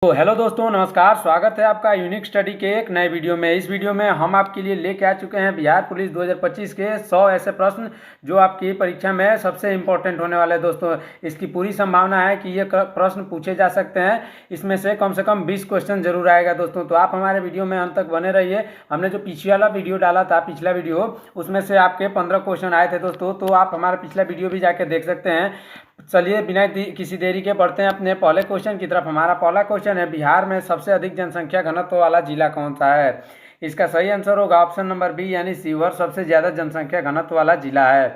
तो हेलो दोस्तों, नमस्कार। स्वागत है आपका यूनिक स्टडी के एक नए वीडियो में। इस वीडियो में हम आपके लिए लेके आ चुके हैं बिहार पुलिस 2025 के 100 ऐसे प्रश्न जो आपकी परीक्षा में सबसे इम्पोर्टेंट होने वाले हैं। दोस्तों, इसकी पूरी संभावना है कि ये प्रश्न पूछे जा सकते हैं। इसमें से कम 20 क्वेश्चन जरूर आएगा दोस्तों, तो आप हमारे वीडियो में अंत तक बने रहिए। हमने जो पिछले वाला वीडियो डाला था, पिछला वीडियो, उसमें से आपके 15 क्वेश्चन आए थे दोस्तों, तो आप हमारा पिछला वीडियो भी जाके देख सकते हैं। चलिए बिना किसी देरी के बढ़ते हैं अपने पहले क्वेश्चन की तरफ। हमारा पहला क्वेश्चन है, बिहार में सबसे अधिक जनसंख्या घनत्व वाला जिला कौन सा है? इसका सही आंसर होगा ऑप्शन नंबर बी यानी शिवहर सबसे ज्यादा जनसंख्या घनत्व वाला जिला है।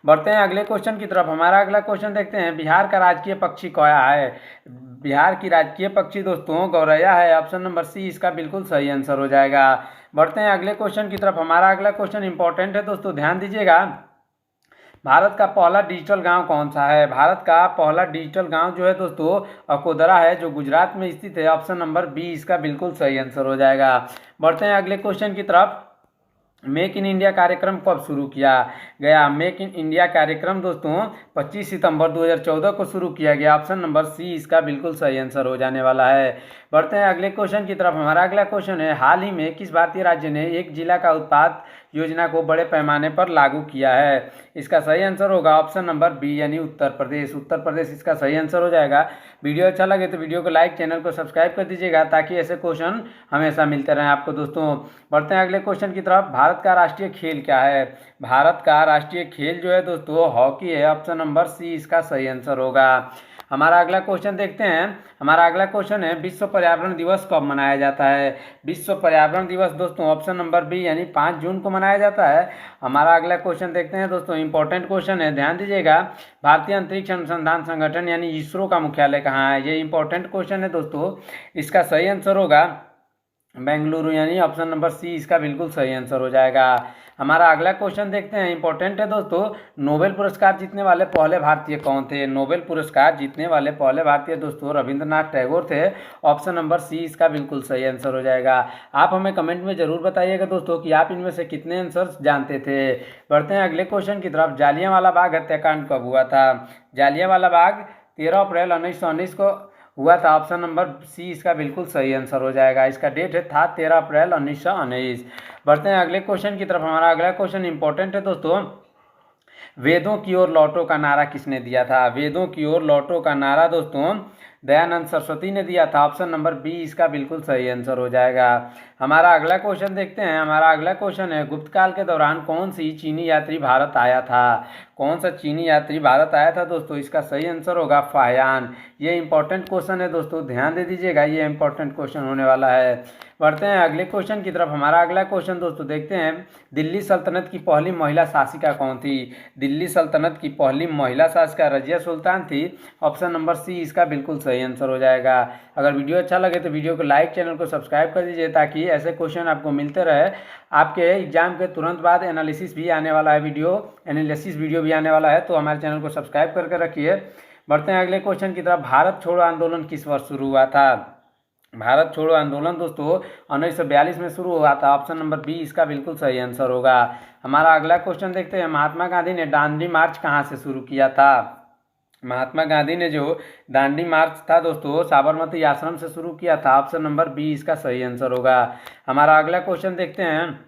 बढ़ते हैं अगले क्वेश्चन की तरफ। हमारा अगला क्वेश्चन देखते हैं, बिहार का राजकीय पक्षी क्या है? बिहार की राजकीय पक्षी दोस्तों गौरैया है। ऑप्शन नंबर सी इसका बिल्कुल सही आंसर हो जाएगा। बढ़ते हैं अगले क्वेश्चन की तरफ। हमारा अगला क्वेश्चन इंपॉर्टेंट है दोस्तों, ध्यान दीजिएगा। भारत का पहला डिजिटल गांव कौन सा है? भारत का पहला डिजिटल गांव जो है दोस्तों अकोदरा है, जो गुजरात में स्थित है। ऑप्शन नंबर बी इसका बिल्कुल सही आंसर हो जाएगा। बढ़ते हैं अगले क्वेश्चन की तरफ। मेक इन इंडिया कार्यक्रम कब शुरू किया गया? मेक इन इंडिया कार्यक्रम दोस्तों 25 सितंबर 2014 को शुरू किया गया। ऑप्शन नंबर सी इसका बिल्कुल सही आंसर हो जाने वाला है। बढ़ते हैं अगले क्वेश्चन की तरफ। हमारा अगला क्वेश्चन है, हाल ही में किस भारतीय राज्य ने एक जिला का उत्पाद योजना को बड़े पैमाने पर लागू किया है? इसका सही आंसर होगा ऑप्शन नंबर बी यानी उत्तर प्रदेश। उत्तर प्रदेश इसका सही आंसर हो जाएगा। वीडियो अच्छा लगे तो वीडियो को लाइक, चैनल को सब्सक्राइब कर दीजिएगा ताकि ऐसे क्वेश्चन हमेशा मिलते रहें आपको दोस्तों। बढ़ते हैं अगले क्वेश्चन की तरफ। भारत का राष्ट्रीय खेल क्या है? भारत का राष्ट्रीय खेल जो है दोस्तों हॉकी है। ऑप्शन नंबर सी इसका सही आंसर होगा। हमारा अगला क्वेश्चन देखते हैं। हमारा अगला क्वेश्चन है, विश्व पर्यावरण दिवस कब मनाया जाता है? विश्व पर्यावरण दिवस दोस्तों ऑप्शन नंबर बी यानी 5 जून को मनाया जाता है। हमारा अगला क्वेश्चन देखते हैं दोस्तों, इंपॉर्टेंट क्वेश्चन है, ध्यान दीजिएगा। भारतीय अंतरिक्ष अनुसंधान संगठन यानी इसरो का मुख्यालय कहाँ है? ये इंपॉर्टेंट क्वेश्चन है दोस्तों। इसका सही आंसर होगा बेंगलुरु यानी ऑप्शन नंबर सी इसका बिल्कुल सही आंसर हो जाएगा। हमारा अगला क्वेश्चन देखते हैं, इंपॉर्टेंट है दोस्तों। नोबेल पुरस्कार जीतने वाले पहले भारतीय कौन थे? नोबेल पुरस्कार जीतने वाले पहले भारतीय दोस्तों रविंद्रनाथ टैगोर थे। ऑप्शन नंबर सी इसका बिल्कुल सही आंसर हो जाएगा। आप हमें कमेंट में जरूर बताइएगा दोस्तों कि आप इनमें से कितने आंसर जानते थे। बढ़ते हैं अगले क्वेश्चन की तरफ। जालियांवाला बाग हत्याकांड कब हुआ था? जालियांवाला बाग 13 अप्रैल 1919 को हुआ था। ऑप्शन नंबर सी इसका बिल्कुल सही आंसर हो जाएगा। इसका डेट था 13 अप्रैल 1919। बढ़ते हैं अगले क्वेश्चन की तरफ। हमारा अगला क्वेश्चन इंपॉर्टेंट है दोस्तों, वेदों की ओर लौटो का नारा किसने दिया था? वेदों की ओर लौटो का नारा दोस्तों दयानंद सरस्वती ने दिया था। ऑप्शन नंबर बी इसका बिल्कुल सही आंसर हो जाएगा। हमारा अगला क्वेश्चन देखते हैं। हमारा अगला क्वेश्चन है, गुप्त काल के दौरान कौन सी चीनी यात्री भारत आया था? कौन सा चीनी यात्री भारत आया था दोस्तों? इसका सही आंसर होगा फाहियान। ये इंपॉर्टेंट क्वेश्चन है दोस्तों, ध्यान दे दीजिएगा, ये इंपॉर्टेंट क्वेश्चन होने वाला है। बढ़ते हैं अगले क्वेश्चन की तरफ। हमारा अगला क्वेश्चन दोस्तों देखते हैं, दिल्ली सल्तनत की पहली महिला शासिका कौन थी? दिल्ली सल्तनत की पहली महिला शासिका रजिया सुल्तान थी। ऑप्शन नंबर सी इसका बिल्कुल सही आंसर हो जाएगा। अगर वीडियो अच्छा लगे तो वीडियो को लाइक, चैनल को सब्सक्राइब कर दीजिए ताकि ऐसे क्वेश्चन आपको मिलते रहे। आपके एग्जाम के तुरंत बाद एनालिसिस भी आने वाला है, एनालिसिस वीडियो भी आने वाला है, तो हमारे चैनल को सब्सक्राइब करके रखिए। बढ़ते हैं अगले क्वेश्चन की तरफ। भारत छोड़ो आंदोलन किस वर्ष शुरू हुआ था? भारत छोड़ो आंदोलन दोस्तों 1942 में शुरू हुआ था। ऑप्शन नंबर बी इसका बिल्कुल सही आंसर होगा। हमारा अगला क्वेश्चन देखते हैं, महात्मा गांधी ने दांडी मार्च कहाँ से शुरू किया था? महात्मा गांधी ने जो दांडी मार्च था दोस्तों साबरमती आश्रम से शुरू किया था। ऑप्शन नंबर बी इसका सही आंसर होगा। हमारा अगला क्वेश्चन देखते हैं,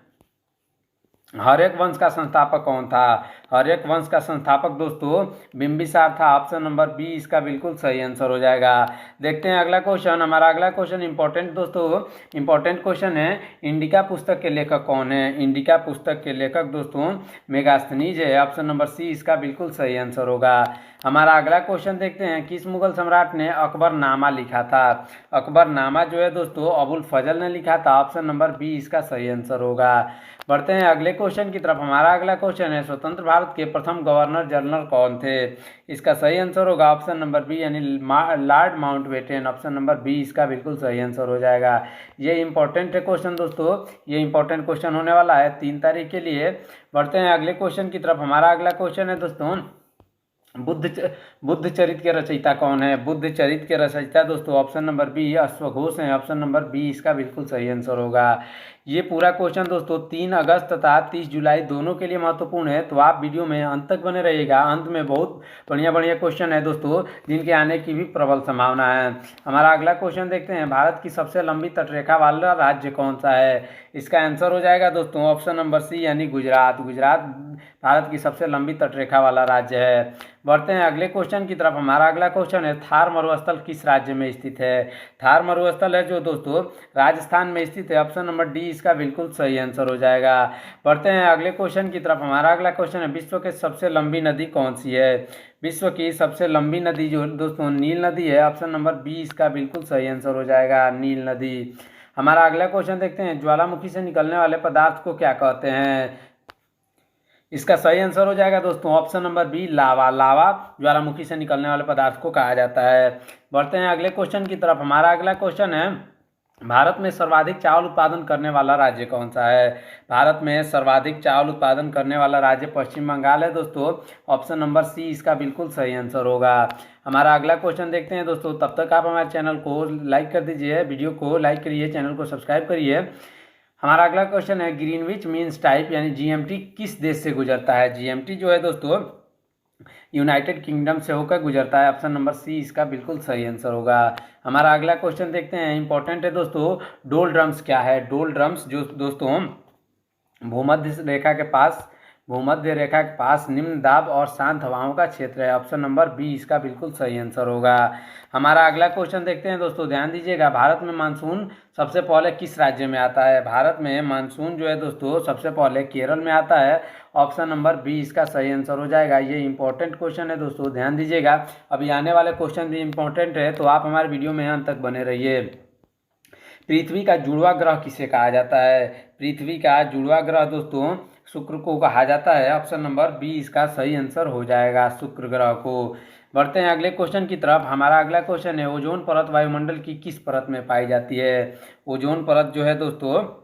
हर्यक वंश का संस्थापक कौन था? हर्यक वंश का संस्थापक दोस्तों बिंबिसार था। ऑप्शन नंबर बी इसका बिल्कुल सही आंसर हो जाएगा। देखते हैं अगला क्वेश्चन। हमारा अगला क्वेश्चन इंपॉर्टेंट दोस्तों, इंपॉर्टेंट क्वेश्चन है, इंडिका पुस्तक के लेखक कौन है? इंडिका पुस्तक के लेखक दोस्तों मेगास्थनीज है। ऑप्शन नंबर सी इसका बिल्कुल सही आंसर होगा। हमारा अगला क्वेश्चन देखते हैं, किस मुगल सम्राट ने अकबरनामा लिखा था? अकबरनामा जो है दोस्तों अबुल फजल ने लिखा था। ऑप्शन नंबर बी इसका सही आंसर होगा। बढ़ते हैं अगले क्वेश्चन की तरफ। हमारा अगला क्वेश्चन है, स्वतंत्र भारत के प्रथम गवर्नर जनरल कौन थे? इसका सही आंसर होगा ऑप्शन नंबर बी यानी Lord Mountbatten. Option number B इसका बिल्कुल सही आंसर हो जाएगा। ये इंपॉर्टेंट है क्वेश्चन दोस्तों, ये इंपॉर्टेंट क्वेश्चन होने वाला है 3 तारीख के लिए। बढ़ते हैं अगले क्वेश्चन की तरफ। हमारा अगला क्वेश्चन है दोस्तों, बुद्ध चरित के रचयिता कौन है? बुद्ध चरित के रचयिता दोस्तों ऑप्शन नंबर बी अश्वघोष हैं। ऑप्शन नंबर बी इसका बिल्कुल सही आंसर होगा। ये पूरा क्वेश्चन दोस्तों 3 अगस्त तथा 30 जुलाई दोनों के लिए महत्वपूर्ण है, तो आप वीडियो में अंत तक बने रहिएगा। अंत में बहुत बढ़िया बढ़िया क्वेश्चन है दोस्तों, जिनके आने की भी प्रबल संभावना है। हमारा अगला क्वेश्चन देखते हैं, भारत की सबसे लंबी तटरेखा वाला राज्य कौन सा है? इसका आंसर हो जाएगा दोस्तों ऑप्शन नंबर सी यानी गुजरात। गुजरात भारत की सबसे लंबी तटरेखा वाला राज्य है। बढ़ते हैं अगले क्वेश्चन की तरफ। हमारा अगला क्वेश्चन है, थार मरुस्थल किस राज्य में स्थित है? थार मरुस्थल है जो दोस्तों राजस्थान में स्थित है। ऑप्शन नंबर डी इसका बिल्कुल सही आंसर हो जाएगा। बढ़ते हैं अगले क्वेश्चन की तरफ। हमारा अगला क्वेश्चन है, विश्व की सबसे लंबी नदी कौन सी है? विश्व की सबसे लंबी नदी जो दोस्तों नील नदी है। ऑप्शन नंबर बी इसका बिल्कुल सही आंसर हो जाएगा, नील नदी। हमारा अगला क्वेश्चन देखते हैं, ज्वालामुखी से निकलने वाले पदार्थ को क्या कहते हैं? इसका सही आंसर हो जाएगा दोस्तों ऑप्शन नंबर बी लावा। लावा ज्वालामुखी से निकलने वाले पदार्थ को कहा जाता है। बढ़ते हैं अगले क्वेश्चन की तरफ। हमारा अगला क्वेश्चन है, भारत में सर्वाधिक चावल उत्पादन करने वाला राज्य कौन सा है? भारत में सर्वाधिक चावल उत्पादन करने वाला राज्य पश्चिम बंगाल है दोस्तों। ऑप्शन नंबर सी इसका बिल्कुल सही आंसर होगा। हमारा अगला क्वेश्चन देखते हैं दोस्तों, तब तक आप हमारे चैनल को लाइक कर दीजिए, वीडियो को लाइक करिए, चैनल को सब्सक्राइब करिए। हमारा अगला क्वेश्चन है, ग्रीनविच मीन्स टाइप यानी जीएमटी किस देश से गुजरता है? जीएमटी जो है दोस्तों यूनाइटेड किंगडम से होकर गुजरता है। ऑप्शन नंबर सी इसका बिल्कुल सही आंसर होगा। हमारा अगला क्वेश्चन देखते हैं, इंपॉर्टेंट है दोस्तों, डोल ड्रम्स क्या है? डोल ड्रम्स जो दोस्तों भूमध्य रेखा के पास निम्न दाब और शांत हवाओं का क्षेत्र है। ऑप्शन नंबर बी इसका बिल्कुल सही आंसर होगा। हमारा अगला क्वेश्चन देखते हैं दोस्तों, ध्यान दीजिएगा, भारत में मानसून सबसे पहले किस राज्य में आता है? भारत में मानसून जो है दोस्तों सबसे पहले केरल में आता है। ऑप्शन नंबर बी इसका सही आंसर हो जाएगा। ये इंपॉर्टेंट क्वेश्चन है दोस्तों, ध्यान दीजिएगा। अभी आने वाले क्वेश्चन भी इंपॉर्टेंट है, तो आप हमारे वीडियो में अंत तक बने रहिए। पृथ्वी का जुड़वा ग्रह किसे कहा जाता है? पृथ्वी का जुड़वा ग्रह दोस्तों शुक्र को कहा जाता है। ऑप्शन नंबर बी इसका सही आंसर हो जाएगा, शुक्र ग्रह को। बढ़ते हैं अगले क्वेश्चन की तरफ। हमारा अगला क्वेश्चन है, ओजोन परत वायुमंडल की किस परत में पाई जाती है? ओजोन परत जो है दोस्तों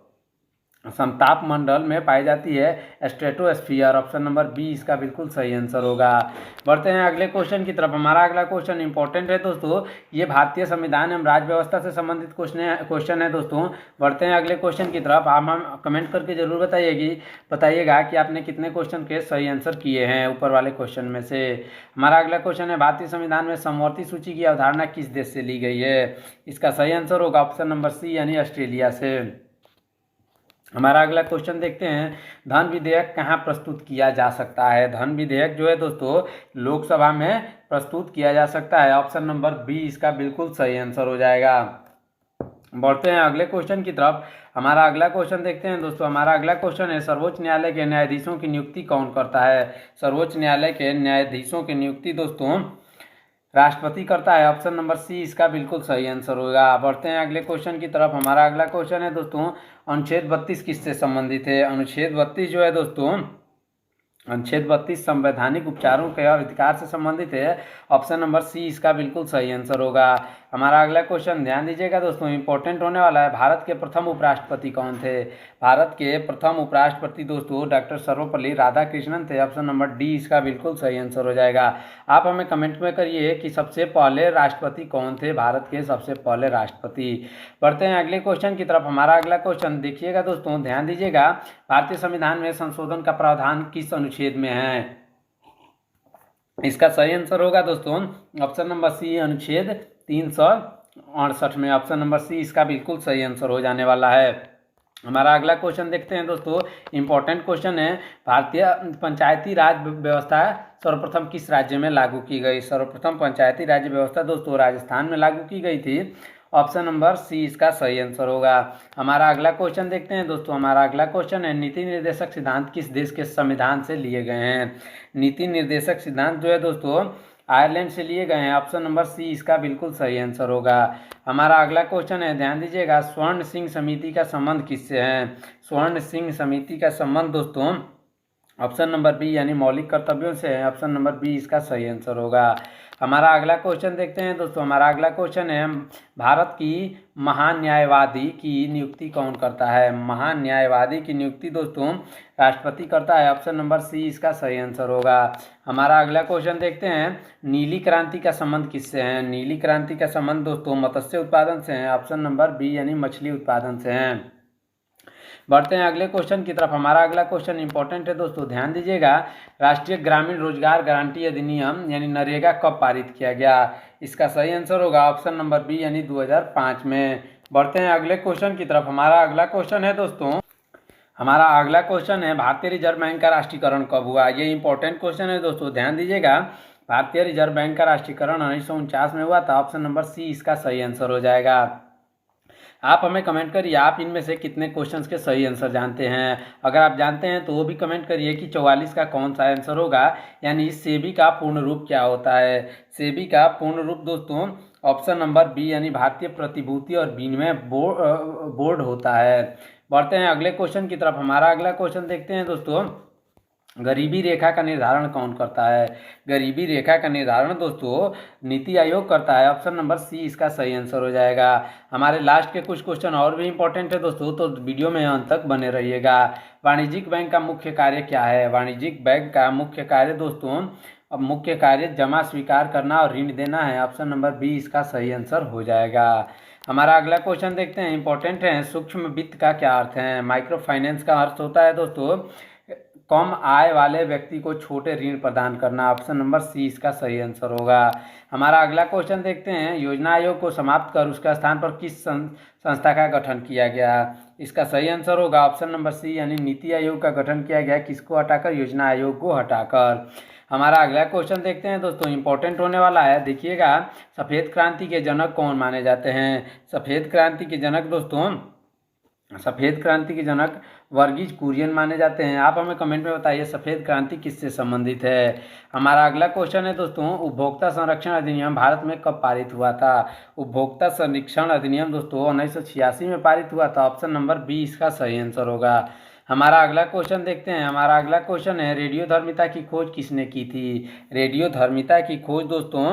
समताप मंडल में पाई जाती है, स्ट्रेटोस्फीयर। ऑप्शन नंबर बी इसका बिल्कुल सही आंसर होगा। बढ़ते हैं अगले क्वेश्चन की तरफ। हमारा अगला क्वेश्चन इंपॉर्टेंट है दोस्तों, ये भारतीय संविधान एवं राज्य व्यवस्था से संबंधित क्वेश्चन है दोस्तों। बढ़ते हैं अगले क्वेश्चन की तरफ। आप हम कमेंट करके जरूर बताइएगा कि आपने कितने क्वेश्चन के सही आंसर किए हैं ऊपर वाले क्वेश्चन में से। हमारा अगला क्वेश्चन है, भारतीय संविधान में समवर्ती सूची की अवधारणा किस देश से ली गई है? इसका सही आंसर होगा ऑप्शन नंबर सी यानी ऑस्ट्रेलिया से। हमारा अगला क्वेश्चन देखते हैं, धन विधेयक कहाँ प्रस्तुत किया जा सकता है? धन विधेयक जो है दोस्तों लोकसभा में प्रस्तुत किया जा सकता है। ऑप्शन नंबर बी इसका बिल्कुल सही आंसर हो जाएगा। बढ़ते हैं अगले क्वेश्चन की तरफ। हमारा अगला क्वेश्चन देखते हैं दोस्तों। हमारा अगला क्वेश्चन है, सर्वोच्च न्यायालय के न्यायाधीशों की नियुक्ति कौन करता है? सर्वोच्च न्यायालय के न्यायाधीशों की नियुक्ति दोस्तों राष्ट्रपति करता है। ऑप्शन नंबर सी इसका बिल्कुल सही आंसर होगा। बढ़ते हैं अगले क्वेश्चन की तरफ। हमारा अगला क्वेश्चन है दोस्तों, अनुच्छेद 32 किससे संबंधित है? अनुच्छेद 32 जो है दोस्तों अनुच्छेद 32 संवैधानिक उपचारों के अधिकार से संबंधित है। ऑप्शन नंबर सी इसका बिल्कुल सही आंसर होगा। हमारा अगला क्वेश्चन ध्यान दीजिएगा दोस्तों, इंपॉर्टेंट होने वाला है, भारत के प्रथम उपराष्ट्रपति कौन थे? भारत के प्रथम उपराष्ट्रपति दोस्तों डॉक्टर सर्वपल्ली राधाकृष्णन थे। ऑप्शन नंबर डी इसका बिल्कुल सही आंसर हो जाएगा। आप हमें कमेंट में करिए कि सबसे पहले राष्ट्रपति कौन थे, भारत के सबसे पहले राष्ट्रपति। बढ़ते हैं अगले क्वेश्चन की तरफ। हमारा अगला क्वेश्चन देखिएगा दोस्तों, ध्यान दीजिएगा, भारतीय संविधान में संशोधन का प्रावधान किस अनुच्छेद में है? इसका सही आंसर होगा दोस्तों ऑप्शन नंबर सी अनुच्छेद 368 में। ऑप्शन नंबर सी इसका बिल्कुल सही आंसर हो जाने वाला है। हमारा अगला क्वेश्चन देखते हैं दोस्तों, इंपॉर्टेंट क्वेश्चन है, भारतीय पंचायती राज व्यवस्था सर्वप्रथम किस राज्य में लागू की गई? सर्वप्रथम पंचायती राज व्यवस्था दोस्तों राजस्थान में लागू की गई थी। ऑप्शन नंबर सी इसका सही आंसर होगा। हमारा अगला क्वेश्चन देखते हैं दोस्तों। हमारा अगला क्वेश्चन है, नीति निर्देशक सिद्धांत किस देश के संविधान से लिए गए हैं? नीति निर्देशक सिद्धांत जो है दोस्तों आयरलैंड से लिए गए हैं। ऑप्शन नंबर सी इसका बिल्कुल सही आंसर होगा। हमारा अगला क्वेश्चन है, ध्यान दीजिएगा, स्वर्ण सिंह समिति का संबंध किससे है? स्वर्ण सिंह समिति का संबंध दोस्तों ऑप्शन नंबर बी यानी मौलिक कर्तव्यों से है। ऑप्शन नंबर बी इसका सही आंसर होगा। हमारा अगला क्वेश्चन देखते हैं दोस्तों। हमारा अगला क्वेश्चन है, भारत की महान न्यायवादी की नियुक्ति कौन करता है? महान न्यायवादी की नियुक्ति दोस्तों राष्ट्रपति करता है। ऑप्शन नंबर सी इसका सही आंसर होगा। हमारा अगला क्वेश्चन देखते हैं, नीली क्रांति का संबंध किससे है? नीली क्रांति का संबंध दोस्तों मत्स्य उत्पादन से है। ऑप्शन नंबर बी यानी मछली उत्पादन से है। बढ़ते हैं अगले क्वेश्चन की तरफ। हमारा अगला क्वेश्चन इंपॉर्टेंट है दोस्तों, ध्यान दीजिएगा। राष्ट्रीय ग्रामीण रोजगार गारंटी अधिनियम यानी नरेगा कब पारित किया गया? इसका सही आंसर होगा ऑप्शन नंबर बी यानी 2005 में। बढ़ते हैं अगले क्वेश्चन की तरफ। हमारा अगला क्वेश्चन है दोस्तों, हमारा अगला क्वेश्चन है, भारतीय रिजर्व बैंक का राष्ट्रीयकरण कब हुआ? ये इंपॉर्टेंट क्वेश्चन है दोस्तों, ध्यान दीजिएगा। भारतीय रिजर्व बैंक का राष्ट्रीयकरण 1949 में हुआ था। ऑप्शन नंबर सी इसका सही आंसर हो जाएगा। आप हमें कमेंट करिए, आप इनमें से कितने क्वेश्चंस के सही आंसर जानते हैं। अगर आप जानते हैं तो वो भी कमेंट करिए कि 44 का कौन सा आंसर होगा, यानी सेबी का पूर्ण रूप क्या होता है। सेबी का पूर्ण रूप दोस्तों ऑप्शन नंबर बी यानी भारतीय प्रतिभूति और विनिमय बोर्ड होता है। बढ़ते हैं अगले क्वेश्चन की तरफ। हमारा अगला क्वेश्चन देखते हैं दोस्तों, गरीबी रेखा का निर्धारण कौन करता है? गरीबी रेखा का निर्धारण दोस्तों नीति आयोग करता है। ऑप्शन नंबर सी इसका सही आंसर हो जाएगा। हमारे लास्ट के कुछ क्वेश्चन और भी इंपॉर्टेंट है दोस्तों, तो वीडियो में अंत तक बने रहिएगा। वाणिज्यिक बैंक का मुख्य कार्य क्या है? वाणिज्यिक बैंक का मुख्य कार्य दोस्तों अब मुख्य कार्य जमा स्वीकार करना और ऋण देना है। ऑप्शन नंबर बी इसका सही आंसर हो जाएगा। हमारा अगला क्वेश्चन देखते हैं, इंपॉर्टेंट है। सूक्ष्म वित्त का क्या अर्थ है? माइक्रो फाइनेंस का अर्थ होता है दोस्तों कम आय वाले व्यक्ति को छोटे ऋण प्रदान करना। ऑप्शन नंबर सी इसका सही आंसर होगा। हमारा अगला क्वेश्चन देखते हैं, योजना आयोग को समाप्त कर उसका स्थान पर किस संस्था का गठन किया गया? इसका सही आंसर होगा ऑप्शन नंबर सी यानी नीति आयोग का गठन किया गया। किसको हटाकर? योजना आयोग को हटाकर। हमारा अगला क्वेश्चन देखते हैं दोस्तों, इंपॉर्टेंट होने वाला है, देखिएगा। सफ़ेद क्रांति के जनक कौन माने जाते हैं? सफ़ेद क्रांति के जनक दोस्तों सफ़ेद क्रांति के जनक वर्गीज कुरियन माने जाते हैं। आप हमें कमेंट में बताइए सफ़ेद क्रांति किससे संबंधित है। हमारा अगला क्वेश्चन है दोस्तों, उपभोक्ता संरक्षण अधिनियम भारत में कब पारित हुआ था? उपभोक्ता संरक्षण अधिनियम दोस्तों 1986 में पारित हुआ था। ऑप्शन नंबर बी इसका सही आंसर होगा। हमारा अगला क्वेश्चन देखते हैं। हमारा अगला क्वेश्चन है, रेडियोधर्मिता की खोज किसने की थी? रेडियोधर्मिता की खोज दोस्तों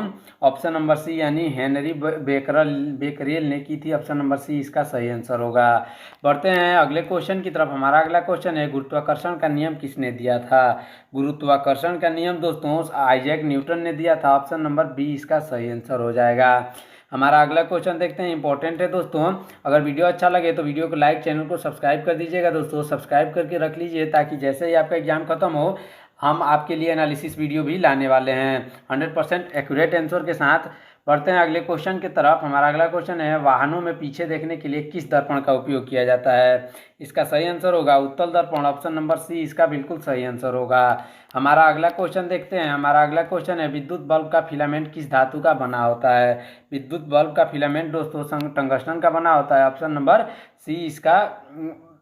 ऑप्शन नंबर सी यानी हेनरी बेकरेल ने की थी। ऑप्शन नंबर सी इसका सही आंसर होगा। बढ़ते हैं अगले क्वेश्चन की तरफ। हमारा अगला क्वेश्चन है, गुरुत्वाकर्षण का नियम किसने दिया था? गुरुत्वाकर्षण का नियम दोस्तों आइजैक न्यूटन ने दिया था। ऑप्शन नंबर बी इसका सही आंसर हो जाएगा। हमारा अगला क्वेश्चन देखते हैं, इंपॉर्टेंट है दोस्तों। अगर वीडियो अच्छा लगे तो वीडियो को लाइक, चैनल को सब्सक्राइब कर दीजिएगा दोस्तों। सब्सक्राइब करके रख लीजिए ताकि जैसे ही आपका एग्जाम खत्म हो हम आपके लिए एनालिसिस वीडियो भी लाने वाले हैं 100% एक्यूरेट आंसर के साथ। बढ़ते हैं अगले क्वेश्चन की तरफ। हमारा अगला क्वेश्चन है, वाहनों में पीछे देखने के लिए किस दर्पण का उपयोग किया जाता है? इसका सही आंसर होगा उत्तल दर्पण। ऑप्शन नंबर सी इसका बिल्कुल सही आंसर होगा। हमारा अगला क्वेश्चन देखते हैं। हमारा अगला क्वेश्चन है, विद्युत बल्ब का फिलामेंट किस धातु का बना होता है? विद्युत बल्ब का फिलामेंट दोस्तों टंगस्टन का बना होता है। ऑप्शन नंबर सी इसका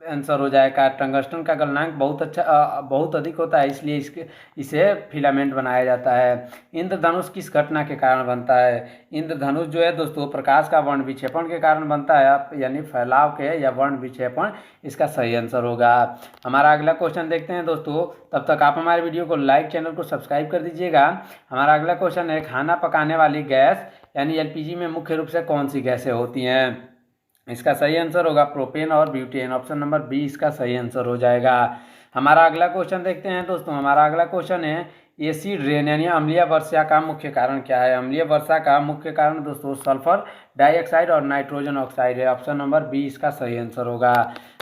आंसर हो जाएगा। टंगस्टन का गलनांक बहुत अधिक होता है, इसलिए इसे फिलामेंट बनाया जाता है। इंद्रधनुष किस घटना के कारण बनता है? इंद्रधनुष जो है दोस्तों प्रकाश का वर्ण विक्षेपण के कारण बनता है, यानी फैलाव के या वर्ण विक्षेपण इसका सही आंसर होगा। हमारा अगला क्वेश्चन देखते हैं दोस्तों, तब तक आप हमारे वीडियो को लाइक, चैनल को सब्सक्राइब कर दीजिएगा। हमारा अगला क्वेश्चन है, खाना पकाने वाली गैस यानी एलपीजी में मुख्य रूप से कौन सी गैसें होती हैं? इसका सही आंसर होगा प्रोपेन और ब्यूटेन। ऑप्शन नंबर बी इसका सही आंसर हो जाएगा। हमारा अगला क्वेश्चन देखते हैं दोस्तों। हमारा अगला क्वेश्चन है, एसिड रेन यानी अम्लीय वर्षा का मुख्य कारण क्या है? अम्लीय वर्षा का मुख्य कारण दोस्तों सल्फर डाइऑक्साइड और नाइट्रोजन ऑक्साइड है। ऑप्शन नंबर बी इसका सही आंसर होगा।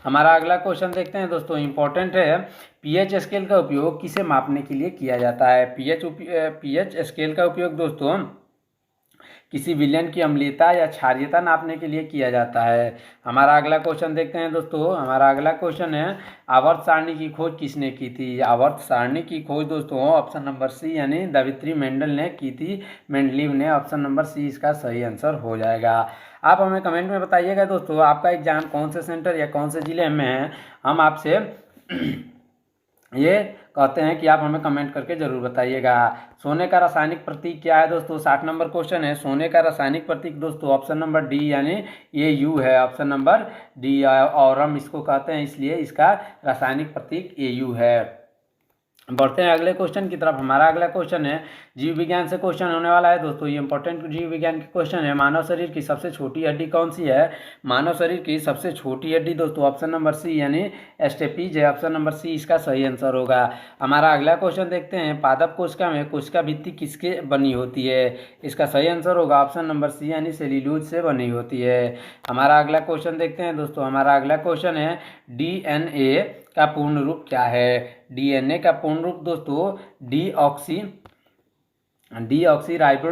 हमारा अगला क्वेश्चन देखते हैं दोस्तों, इंपॉर्टेंट है, पीएच स्केल का उपयोग किसे मापने के लिए किया जाता है? पीएच स्केल का उपयोग दोस्तों किसी विलयन की अम्लीयता या क्षारीयता नापने के लिए किया जाता है। हमारा अगला क्वेश्चन देखते हैं दोस्तों। हमारा अगला क्वेश्चन है, आवर्त सारणी की खोज किसने की थी? आवर्त सारणी की खोज दोस्तों ऑप्शन नंबर सी यानी दावित्री मेंडल ने की थी, मेंडलीव ने। ऑप्शन नंबर सी इसका सही आंसर हो जाएगा। आप हमें कमेंट में बताइएगा दोस्तों आपका एग्जाम कौन से सेंटर या कौन से ज़िले में है। हम आपसे ये कहते हैं कि आप हमें कमेंट करके ज़रूर बताइएगा। सोने का रासायनिक प्रतीक क्या है दोस्तों? 60 नंबर क्वेश्चन है। सोने का रासायनिक प्रतीक दोस्तों ऑप्शन नंबर डी यानी AU है। ऑप्शन नंबर डी, और हम इसको कहते हैं इसलिए इसका रासायनिक प्रतीक AU है। बढ़ते हैं अगले क्वेश्चन की तरफ। हमारा अगला क्वेश्चन है जीव विज्ञान से क्वेश्चन होने वाला है दोस्तों। ये इंपॉर्टेंट जीव विज्ञान के क्वेश्चन है। मानव शरीर की सबसे छोटी हड्डी कौन सी है? मानव शरीर की सबसे छोटी हड्डी दोस्तों ऑप्शन नंबर सी यानी स्टेपीज है। ऑप्शन नंबर सी इसका सही आंसर होगा। हमारा अगला क्वेश्चन देखते हैं पादप कोशिका में कोशिका भित्ति किसके बनी होती है? इसका सही आंसर होगा ऑप्शन नंबर सी यानी सेल्यूलोज से बनी होती है। हमारा अगला क्वेश्चन देखते हैं दोस्तों। हमारा अगला क्वेश्चन है डीएनए का पूर्ण रूप क्या है? डीएनए का पूर्ण रूप दोस्तों डीऑक्सी राइबो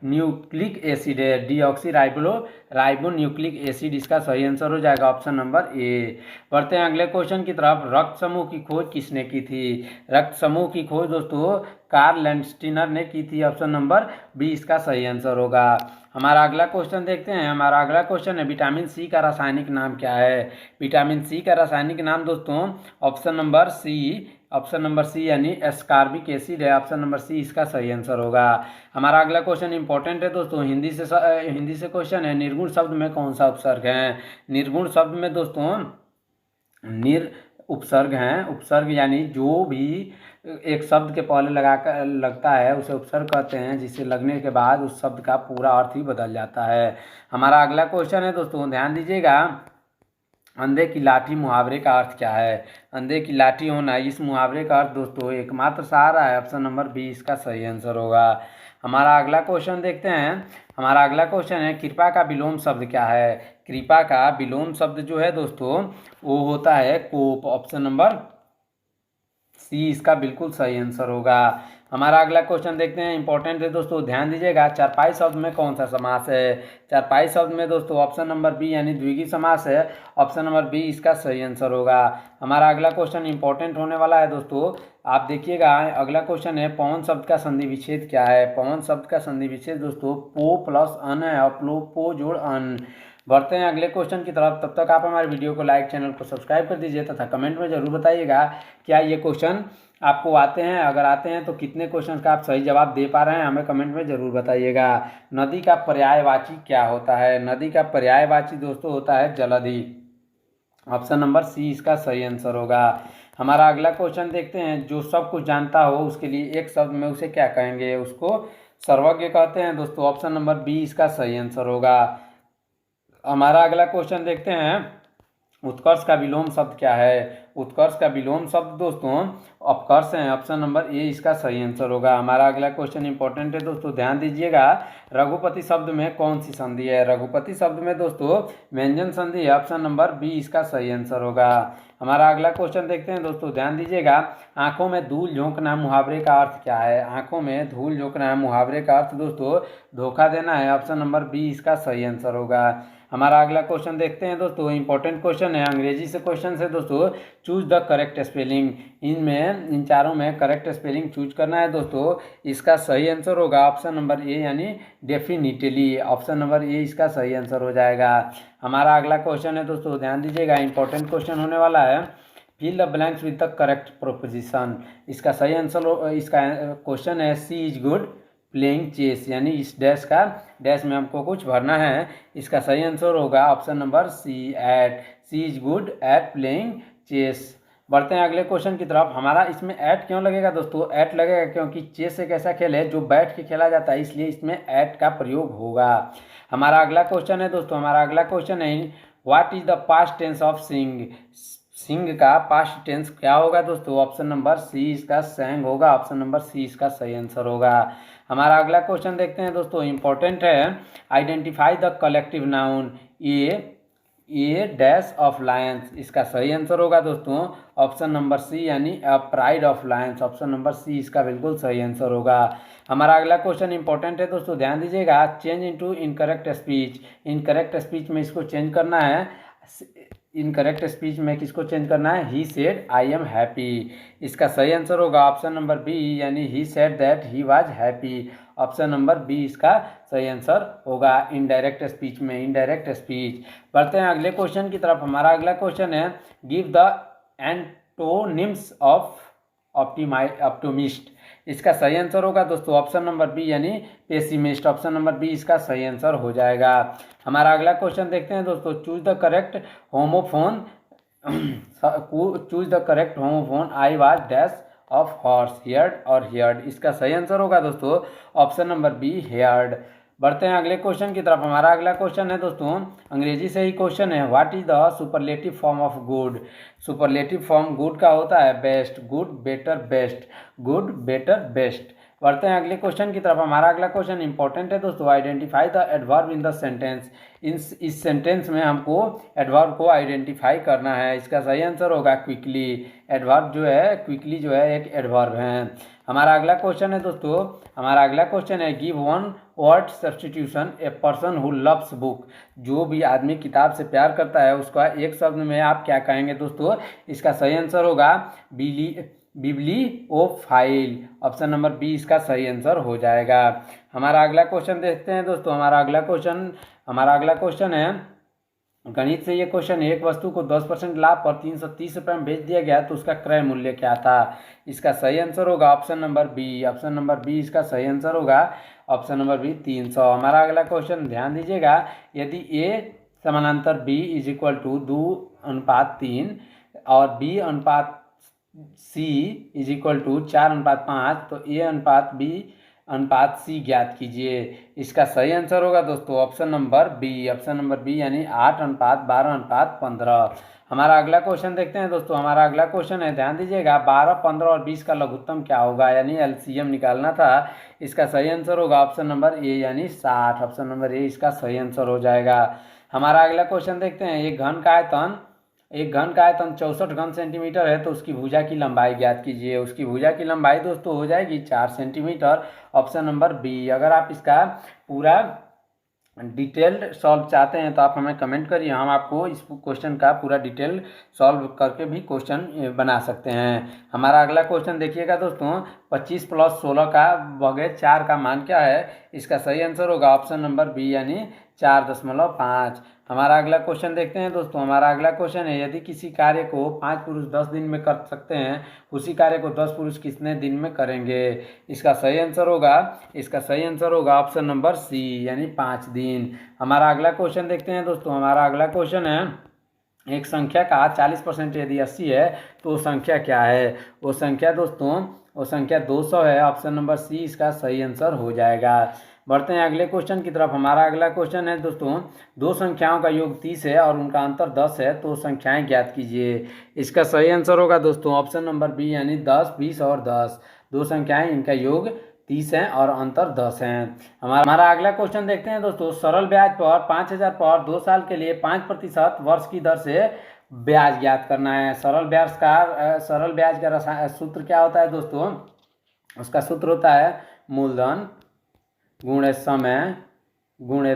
न्यूक्लिक एसिड है। डीऑक्सी राइबो न्यूक्लिक एसिड इसका सही आंसर हो जाएगा ऑप्शन नंबर ए। बढ़ते हैं अगले क्वेश्चन की तरफ। रक्त समूह की खोज किसने की थी? रक्त समूह की खोज दोस्तों कार्ल लैंडस्टीनर ने की थी। ऑप्शन नंबर बी इसका सही आंसर होगा। हमारा अगला क्वेश्चन देखते हैं। हमारा अगला क्वेश्चन है विटामिन सी का रासायनिक नाम क्या है? विटामिन सी का रासायनिक नाम दोस्तों ऑप्शन नंबर सी यानी एस्कॉर्बिक एसिड है। ऑप्शन नंबर सी इसका सही आंसर होगा। हमारा अगला क्वेश्चन इंपॉर्टेंट है दोस्तों। हिंदी से क्वेश्चन है निर्गुण शब्द में कौन सा उपसर्ग है? निर्गुण शब्द में दोस्तों उपसर्ग हैं। उपसर्ग यानी जो भी एक शब्द के पहले लगता है उसे उपसर्ग कहते हैं, जिसे लगने के बाद उस शब्द का पूरा अर्थ ही बदल जाता है। हमारा अगला क्वेश्चन है दोस्तों ध्यान दीजिएगा। अंधे की लाठी मुहावरे का अर्थ क्या है? अंधे की लाठी होना इस मुहावरे का अर्थ दोस्तों एकमात्र सहारा है। ऑप्शन नंबर बी इसका सही आंसर होगा। हमारा अगला क्वेश्चन देखते हैं। हमारा अगला क्वेश्चन है कृपा का विलोम शब्द क्या है? कृपा का विलोम शब्द जो है दोस्तों वो होता है कोप। ऑप्शन नंबर सी इसका बिल्कुल सही आंसर होगा। हमारा अगला क्वेश्चन देखते हैं इंपॉर्टेंट है दोस्तों ध्यान दीजिएगा। चारपाई शब्द में कौन सा समास है? चारपाई शब्द में दोस्तों ऑप्शन नंबर बी यानी द्विगु समास है। ऑप्शन नंबर बी इसका सही आंसर होगा। हमारा अगला क्वेश्चन इंपॉर्टेंट होने वाला है दोस्तों। आप देखिएगा अगला क्वेश्चन है पवन शब्द का संधि विच्छेद क्या है? पवन शब्द का संधि विच्छेद दोस्तों पो प्लस अन है और पो जोड़ अन। बढ़ते हैं अगले क्वेश्चन की तरफ। तब तक आप हमारे वीडियो को लाइक चैनल को सब्सक्राइब कर दीजिए तथा कमेंट में जरूर बताइएगा क्या ये क्वेश्चन आपको आते हैं। अगर आते हैं तो कितने क्वेश्चन का आप सही जवाब दे पा रहे हैं हमें कमेंट में जरूर बताइएगा। नदी का पर्यायवाची क्या होता है? नदी का पर्यायवाची दोस्तों होता है जलधि। ऑप्शन नंबर सी इसका सही आंसर होगा। हमारा अगला क्वेश्चन देखते हैं। जो सब कुछ जानता हो उसके लिए एक शब्द में उसे क्या कहेंगे? उसको सर्वज्ञ कहते हैं दोस्तों। ऑप्शन नंबर बी इसका सही आंसर होगा। हमारा अगला क्वेश्चन देखते हैं उत्कर्ष का विलोम शब्द क्या है? उत्कर्ष का विलोम शब्द दोस्तों अपकर्ष है। ऑप्शन नंबर ए इसका सही आंसर होगा। हमारा अगला क्वेश्चन इंपॉर्टेंट है दोस्तों ध्यान दीजिएगा। रघुपति शब्द में कौन सी संधि है? रघुपति शब्द में दोस्तों व्यंजन संधि है। ऑप्शन नंबर बी इसका सही आंसर होगा। हमारा अगला क्वेश्चन देखते हैं दोस्तों ध्यान दीजिएगा। आंखों में धूल झोंकना मुहावरे का अर्थ क्या है? आंखों में धूल झोंकना मुहावरे का अर्थ दोस्तों धोखा देना है। ऑप्शन नंबर बी इसका सही आंसर होगा। हमारा अगला क्वेश्चन देखते हैं दोस्तों इंपॉर्टेंट क्वेश्चन है अंग्रेजी से क्वेश्चन है दोस्तों। Choose the correct spelling. इन चारों में करेक्ट स्पेलिंग चूज करना है दोस्तों। इसका सही आंसर होगा ऑप्शन नंबर ए यानी डेफिनेटली। ऑप्शन नंबर ए इसका सही आंसर हो जाएगा। हमारा अगला क्वेश्चन है दोस्तों ध्यान दीजिएगा इंपॉर्टेंट क्वेश्चन होने वाला है। Fill the blanks with the correct preposition. इसका सही आंसर इसका क्वेश्चन है C is good playing chess यानी इस डैश का डैश में हमको कुछ भरना है। इसका सही आंसर होगा option number C is good at playing chess. बढ़ते हैं अगले क्वेश्चन की तरफ। हमारा इसमें एट क्यों लगेगा दोस्तों? एट लगेगा क्योंकि चेस एक ऐसा खेल है जो बैठ के खेला जाता है, इसलिए इसमें एट का प्रयोग होगा। हमारा अगला क्वेश्चन है दोस्तों। हमारा अगला क्वेश्चन है what is the past tense of sing. Sing का पास्ट टेंस क्या होगा दोस्तों? ऑप्शन नंबर सी इसका सैंग होगा। ऑप्शन नंबर सी इसका सही आंसर होगा। हमारा अगला क्वेश्चन देखते हैं दोस्तों इंपॉर्टेंट है। Identify the collective noun a dash of lions. इसका सही आंसर होगा दोस्तों ऑप्शन नंबर सी यानी pride of lions. Option number C इसका बिल्कुल सही आंसर होगा। हमारा अगला क्वेश्चन इंपॉर्टेंट है दोस्तों ध्यान दीजिएगा। Change into incorrect speech. Incorrect speech में इसको चेंज करना है। इनकरेक्ट स्पीच में किसको चेंज करना है? He said I am happy. इसका सही आंसर होगा ऑप्शन नंबर बी यानी he said that he was happy. Option number B इसका सही आंसर होगा इनडायरेक्ट स्पीच में। Indirect speech. बढ़ते हैं अगले क्वेश्चन की तरफ। हमारा अगला क्वेश्चन है give the antonyms of optimist. इसका सही आंसर होगा दोस्तों ऑप्शन नंबर बी यानी पेसिमिस्ट। ऑप्शन नंबर बी इसका सही आंसर हो जाएगा। हमारा अगला क्वेश्चन देखते हैं दोस्तों। Choose the correct homophone I was dash of horse, heard और हियर्ड। इसका सही आंसर होगा दोस्तों ऑप्शन नंबर बी, हेयर्ड। बढ़ते हैं अगले क्वेश्चन की तरफ। हमारा अगला क्वेश्चन है दोस्तों, अंग्रेजी से ही क्वेश्चन है, what is the superlative form of good. Superlative form good का होता है best, good, better, best, good, better, best. बढ़ते हैं अगले क्वेश्चन की तरफ। हमारा अगला क्वेश्चन इंपॉर्टेंट है दोस्तों, identify the adverb in the sentence. इस सेंटेंस में हमको एडवर्ब को आइडेंटिफाई करना है। इसका सही आंसर होगा क्विकली। एडवर्ब जो है, क्विकली जो है एक एडवर्ब है। हमारा अगला क्वेश्चन है दोस्तों, हमारा अगला क्वेश्चन है, give one word substitution a person who loves book. जो भी आदमी किताब से प्यार करता है उसका एक शब्द में आप क्या कहेंगे दोस्तों। इसका सही आंसर होगा बिब्लियोफाइल। ऑप्शन नंबर बी इसका सही आंसर हो जाएगा। हमारा अगला क्वेश्चन देखते हैं दोस्तों। हमारा अगला क्वेश्चन है, गणित से ये क्वेश्चन, एक वस्तु को 10% लाभ पर 330 रुपये में बेच दिया गया तो उसका क्रय मूल्य क्या था। इसका सही आंसर होगा option number B. Option number B इसका सही आंसर होगा ऑप्शन नंबर बी, 300। हमारा अगला क्वेश्चन ध्यान दीजिएगा, यदि ए समानांतर बी इज इक्वल टू 2:3 और बी अनुपात सी इज इक्वल टू 4:5 तो ए अनुपात बी अनुपात सी ज्ञात कीजिए। इसका सही आंसर होगा दोस्तों option number B. Option number B यानी 8:12:15। हमारा अगला क्वेश्चन देखते हैं दोस्तों। हमारा अगला क्वेश्चन है, ध्यान दीजिएगा, 12, 15 और 20 का लघुत्तम क्या होगा, यानी एलसीएम निकालना था। इसका सही आंसर होगा ऑप्शन नंबर ए यानी 60। ऑप्शन नंबर ए इसका सही आंसर हो जाएगा। हमारा अगला क्वेश्चन देखते हैं, एक घन का आयतन 64 घन सेंटीमीटर है तो उसकी भुजा की लंबाई ज्ञात कीजिए। उसकी भुजा की लंबाई दोस्तों हो जाएगी 4 सेंटीमीटर। Option number B. अगर आप इसका पूरा डिटेल्ड सॉल्व चाहते हैं तो आप हमें कमेंट करिए, हम आपको इस क्वेश्चन का पूरा डिटेल सॉल्व करके भी क्वेश्चन बना सकते हैं। हमारा अगला क्वेश्चन देखिएगा दोस्तों, 25 + 16 का बगैर 4 का मान क्या है। इसका सही आंसर होगा ऑप्शन नंबर बी यानी 4.5। हमारा अगला क्वेश्चन देखते हैं दोस्तों। हमारा अगला क्वेश्चन है, यदि किसी कार्य को 5 पुरुष 10 दिन में कर सकते हैं, उसी कार्य को 10 पुरुष कितने दिन में करेंगे। इसका सही आंसर होगा ऑप्शन नंबर सी यानी 5 दिन। हमारा अगला क्वेश्चन देखते हैं दोस्तों। हमारा अगला क्वेश्चन है, एक संख्या का 40% यदि 80 है तो वो संख्या क्या है। वो संख्या दोस्तों 200 है। ऑप्शन नंबर सी इसका सही आंसर हो जाएगा। बढ़ते हैं अगले क्वेश्चन की तरफ। हमारा अगला क्वेश्चन है दोस्तों, दो संख्याओं का योग 30 है और उनका अंतर 10 है तो संख्याएं ज्ञात कीजिए। इसका सही आंसर होगा दोस्तों ऑप्शन नंबर बी यानी 10, 20 और 10। दो संख्याएं, इनका योग 30 है और अंतर 10 है। हमारा अगला क्वेश्चन देखते हैं दोस्तों, सरल ब्याज पर 5000 पर 2 साल के लिए 5% वर्ष की दर से ब्याज ज्ञात करना है। सरल ब्याज का सूत्र क्या होता है दोस्तों। उसका सूत्र होता है मूलधन गुणे समय गुणे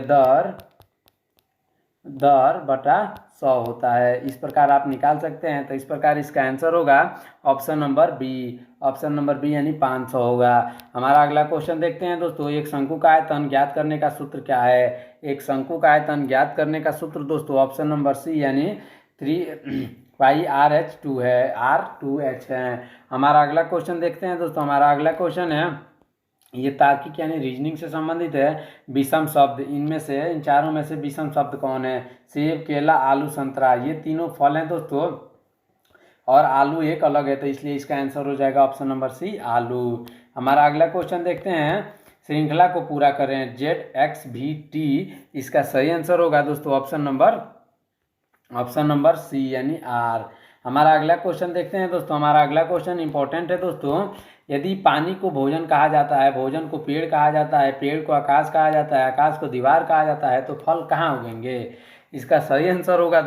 दर बटा 100 होता है। इस प्रकार आप निकाल सकते हैं। तो इस प्रकार इसका आंसर होगा ऑप्शन नंबर बी यानी 500 होगा। हमारा अगला क्वेश्चन देखते हैं दोस्तों, एक शंकु का आयतन ज्ञात करने का सूत्र क्या है। एक शंकु का आयतन ज्ञात करने का सूत्र दोस्तों ऑप्शन नंबर सी यानी 3πr/2 है, r2h है। हमारा अगला क्वेश्चन देखते हैं दोस्तों। हमारा अगला क्वेश्चन है, ये तार्किक यानी रीजनिंग से संबंधित है। विषम शब्द, इन चारों में से विषम शब्द कौन है। सेब, केला, आलू, संतरा, ये तीनों फल हैं दोस्तों और आलू एक अलग है तो इसलिए इसका आंसर हो जाएगा ऑप्शन नंबर सी आलू। हमारा अगला क्वेश्चन देखते हैं, श्रृंखला को पूरा करें ZXVT। इसका सही आंसर होगा दोस्तों ऑप्शन नंबर सी यानी R। हमारा अगला क्वेश्चन देखते हैं दोस्तों। हमारा अगला क्वेश्चन इंपॉर्टेंट है दोस्तों, यदि पानी को भोजन कहा जाता है, भोजन को पेड़ कहा जाता है, पेड़ को आकाश कहा जाता है, आकाश को दीवार कहा जाता है तो फल कहाँ उगेंगे। इसका सही आंसर होगा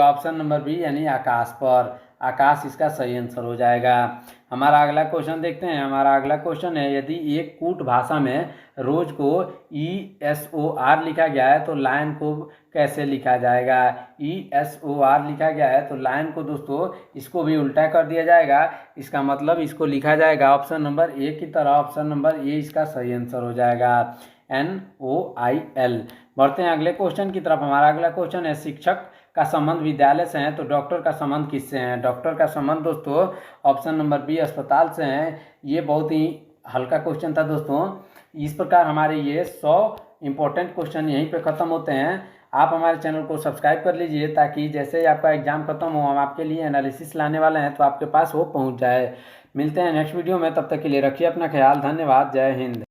ऑप्शन नंबर बी यानी आकाश पर। आकाश इसका सही आंसर हो जाएगा। हमारा अगला क्वेश्चन देखते हैं। हमारा अगला क्वेश्चन है, यदि एक कूट भाषा में रोज को ESOR लिखा गया है तो लायन को कैसे लिखा जाएगा। ESOR लिखा गया है तो लायन को दोस्तों इसको भी उल्टा कर दिया जाएगा। इसका मतलब इसको लिखा जाएगा ऑप्शन नंबर ए की तरह। ऑप्शन नंबर ए इसका सही आंसर हो जाएगा NOIL। बढ़ते हैं अगले क्वेश्चन की तरफ। हमारा अगला क्वेश्चन है, शिक्षक का संबंध विद्यालय से है तो डॉक्टर का संबंध किससे है। डॉक्टर का संबंध दोस्तों ऑप्शन नंबर बी अस्पताल से है। ये बहुत ही हल्का क्वेश्चन था दोस्तों। इस प्रकार हमारे ये 100 इंपॉर्टेंट क्वेश्चन यहीं पे ख़त्म होते हैं। आप हमारे चैनल को सब्सक्राइब कर लीजिए, ताकि जैसे ही आपका एग्ज़ाम खत्म हो हम आपके लिए एनालिसिस लाने वाले हैं तो आपके पास वो पहुंच जाए। मिलते हैं नेक्स्ट वीडियो में, तब तक के लिए रखिए अपना ख्याल। धन्यवाद। जय हिंद।